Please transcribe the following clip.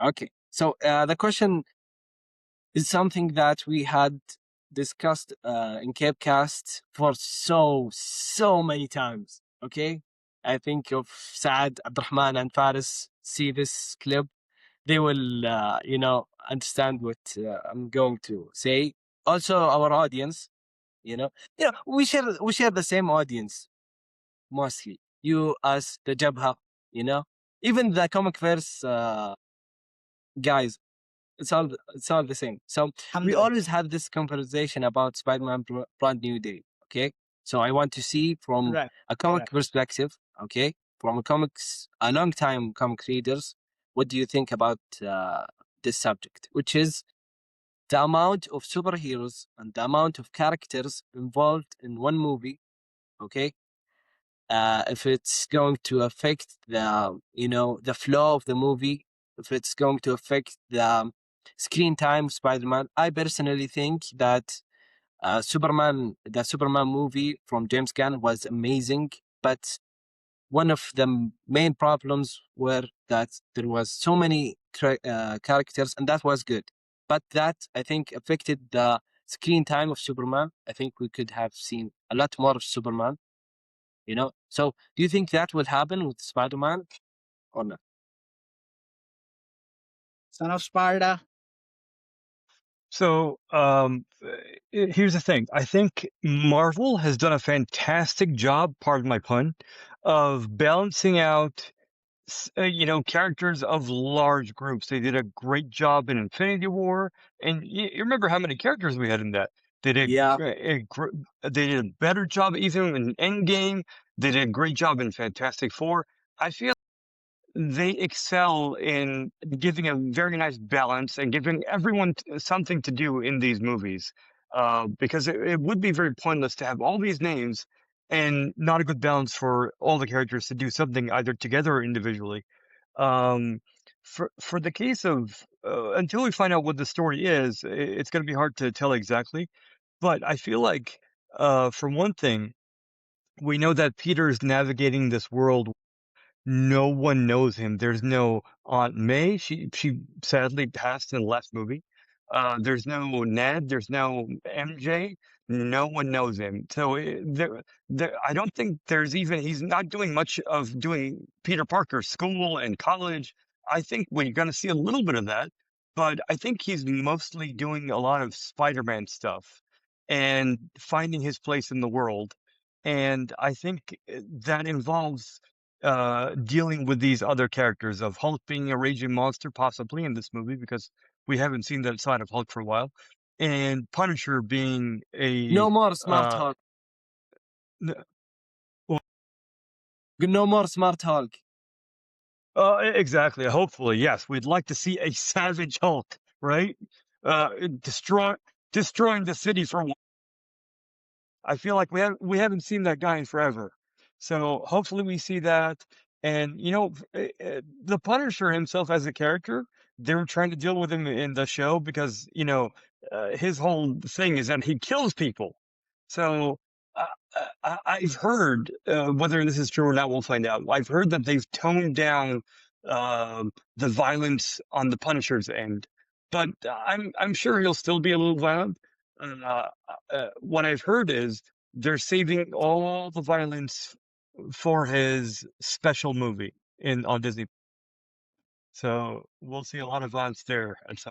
Okay. So the question is something that we had discussed in Capecast for so many times. Okay. I think if Saad, Abdurrahman, and Faris see this clip, they will, understand what I'm going to say. Also, our audience, we share the same audience mostly. You, us, the Jabha, you know, even the comic verse guys. It's all the same. So we Alhamdulillah. always have this conversation about Spider-Man Brand New Day. Okay, so I want to see from Right. a comic perspective. Okay, from a long time comic readers. What do you think about this subject? Which is the amount of superheroes and the amount of characters involved in one movie. Okay, if it's going to affect the flow of the movie, if it's going to affect the screen time of Spider-Man. I personally think that the Superman movie from James Gunn was amazing, but one of the main problems were that there was so many characters, and that was good, but that I think affected the screen time of Superman. I think we could have seen a lot more of Superman. So do you think that will happen with Spider-Man or not? Son of Sparda. So, here's the thing. I think Marvel has done a fantastic job, pardon my pun, of balancing out, characters of large groups. They did a great job in Infinity War, and you remember how many characters we had in that. They did Yeah. they did a better job even in Endgame. They did a great job in Fantastic Four. I feel they excel in giving a very nice balance and giving everyone something to do in these movies. Because it would be very pointless to have all these names and not a good balance for all the characters to do something either together or individually. Um, for the case of until we find out what the story is, it's going to be hard to tell exactly. But I feel like, for one thing, we know that Peter's navigating this world. No one knows him. There's no Aunt May. She sadly passed in the last movie. There's no Ned. There's no MJ. No one knows him. So I don't think there's even. He's not doing much of doing Peter Parker's school and college. I think we're going to see a little bit of that, but I think he's mostly doing a lot of Spider-Man stuff and finding his place in the world. And I think that involves dealing with these other characters of Hulk being a raging monster, possibly in this movie, because we haven't seen that side of Hulk for a while, and Punisher being No more Smart Hulk. n- No more Smart Hulk. exactly. Hopefully, yes. We'd like to see a savage Hulk, right? Uh, destroy destroying the city for. I feel like we haven't seen that guy in forever. So hopefully we see that. And the Punisher himself as a character, they were trying to deal with him in the show because his whole thing is that he kills people. So uh, I've heard, whether this is true or not, we'll find out. I've heard that they've toned down the violence on the Punisher's end, but I'm sure he'll still be a little violent. Uh, what I've heard is they're saving all the violence for his special movie on Disney. So we'll see a lot of violence there. And so